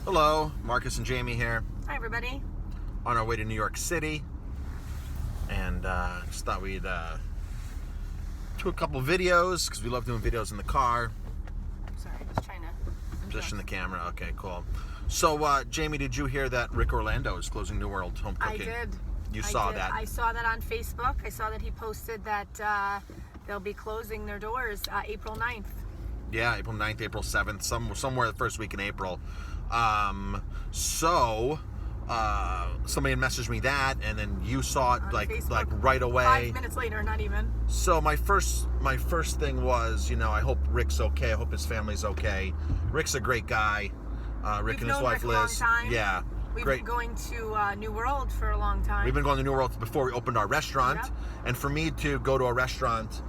Hello, Marcus and Jamie here. Hi, everybody. On our way to New York City, and just thought we'd do a couple videos because we love doing videos in the car. Sorry, I was trying to Position the camera. Okay, cool. So, Jamie, did you hear that Ric Orlando is closing New World Home Cooking? I did. You saw that? I saw that on Facebook. I saw that he posted that they'll be closing their doors April 9th. Yeah, April 9th, April 7th, somewhere the first week in April. Somebody had messaged me that, and then you saw it On like Facebook, right away. 5 minutes later, not even. So my first thing was, I hope Ric's okay. I hope his family's okay. Ric's a great guy. Ric and his wife Liz. Ric a long time. Yeah, We've great. been going to New World for a long time. We've been going to New World before we opened our restaurant. Yep. And for me to go to a restaurant,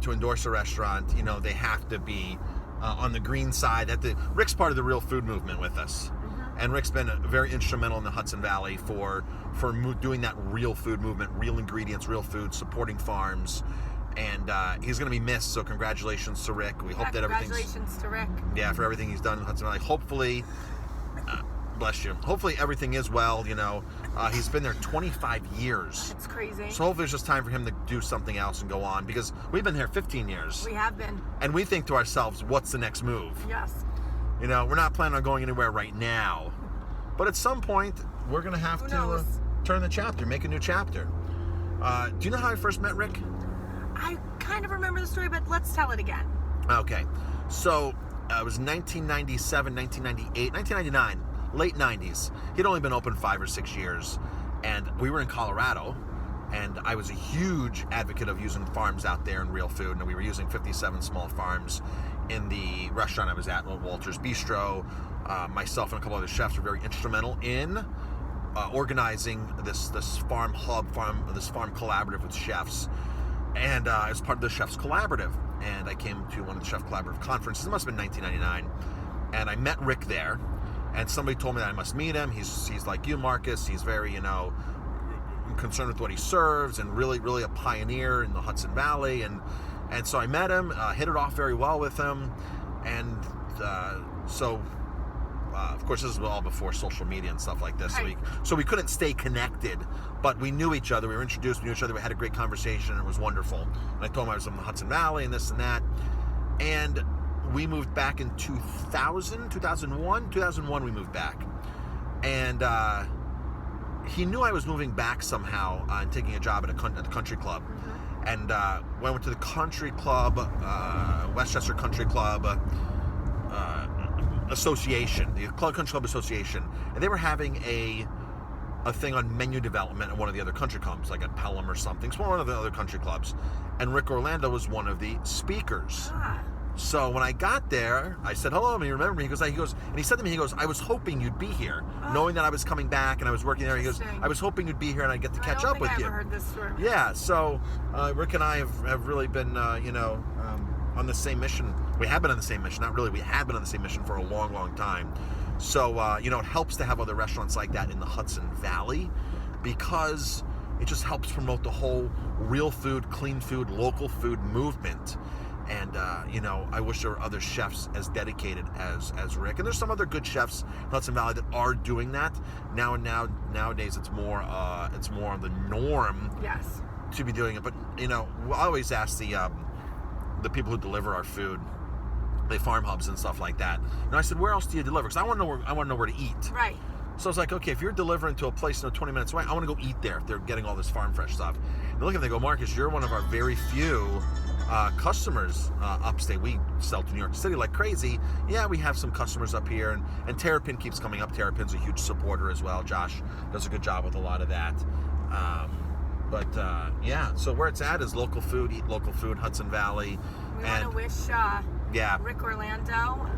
to endorse a restaurant, they have to be on the green side. Ric's part of the real food movement with us. Mm-hmm. And Ric's been very instrumental in the Hudson Valley for doing that real food movement, real ingredients, real food, supporting farms. And he's going to be missed, so congratulations to Ric. We hope that congratulations to Ric. Yeah, for everything he's done in the Hudson Valley. Hopefully, bless you. Hopefully everything is well, He's been there 25 years. It's crazy. So hopefully it's just time for him to do something else and go on, because we've been here 15 years. We have been. And we think to ourselves, what's the next move? Yes. We're not planning on going anywhere right now. But at some point, we're going to have to turn the chapter, make a new chapter. Do you know how I first met Ric? I kind of remember the story, but let's tell it again. Okay. So it was 1997, 1998, 1999, late 90s. He'd only been open 5 or 6 years. And we were in Colorado. And I was a huge advocate of using farms out there and real food. And we were using 57 small farms in the restaurant I was at, Walter's Bistro. Myself and a couple other chefs were very instrumental in organizing this farm hub, this farm collaborative with chefs. And I was part of the Chefs Collaborative. And I came to one of the Chef Collaborative conferences. It must have been 1999. And I met Ric there. And somebody told me that I must meet him. He's like you, Marcus. He's very, concerned with what he serves, and really, really a pioneer in the Hudson Valley. And so I met him, hit it off very well with him. And of course, this was all before social media and stuff like this. Right. So we couldn't stay connected, but we knew each other. We were introduced, we knew each other. We had a great conversation, and it was wonderful. And I told him I was from the Hudson Valley and this and that. And we moved back in 2001 we moved back. And he knew I was moving back somehow and taking a job at the country club. Mm-hmm. And when I went to the country club, Westchester Country Club Association, the Country Club Association, and they were having a thing on menu development at one of the other country clubs, like at Pelham or something. It's one of the other country clubs. And Ric Orlando was one of the speakers. Ah. So when I got there, I said, hello, and he remembered me. He goes, and he said to me, I was hoping you'd be here, knowing that I was coming back and I was working there. He goes, I was hoping you'd be here and I'd get to catch up with you. I never heard this story. Yeah, so Ric and I have really been, on the same mission. We have been on the same mission. Not really. We have been on the same mission for a long, long time. So, it helps to have other restaurants like that in the Hudson Valley, because it just helps promote the whole real food, clean food, local food movement. And, I wish there were other chefs as dedicated as Ric. And there's some other good chefs in Hudson Valley that are doing that. Nowadays it's more the norm. Yes. To be doing it. But, I always ask the people who deliver our food, the farm hubs and stuff like that. And I said, where else do you deliver? Because I want to know where to eat. Right. So I was like, okay, if you're delivering to a place 20 minutes away, I want to go eat there if they're getting all this farm fresh stuff. And look at them, they go, Marcus, you're one of our very few customers upstate. We sell to New York City like crazy. Yeah, we have some customers up here, and Terrapin keeps coming up. Terrapin's a huge supporter as well. Josh does a good job with a lot of that. So where it's at is local food, eat local food, Hudson Valley. We want to wish Ric Orlando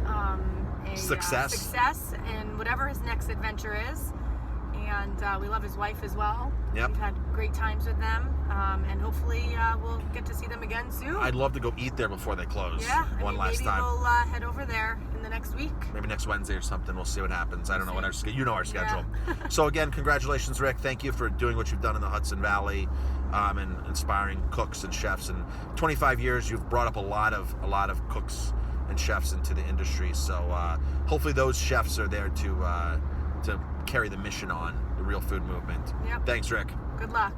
success in whatever his next adventure is. And we love his wife as well. Yep. We've had great times with them, and hopefully we'll get to see them again soon. I'd love to go eat there before they close. Yeah, last time. Maybe we'll head over there in the next week. Maybe next Wednesday or something. We'll see what happens. I don't know what our our schedule. Yeah. So again, congratulations, Ric. Thank you for doing what you've done in the Hudson Valley, and inspiring cooks and chefs. And 25 years, you've brought up a lot of cooks and chefs into the industry. So hopefully those chefs are there to carry the mission on, the real food movement. Yep. Thanks, Rick. Good luck.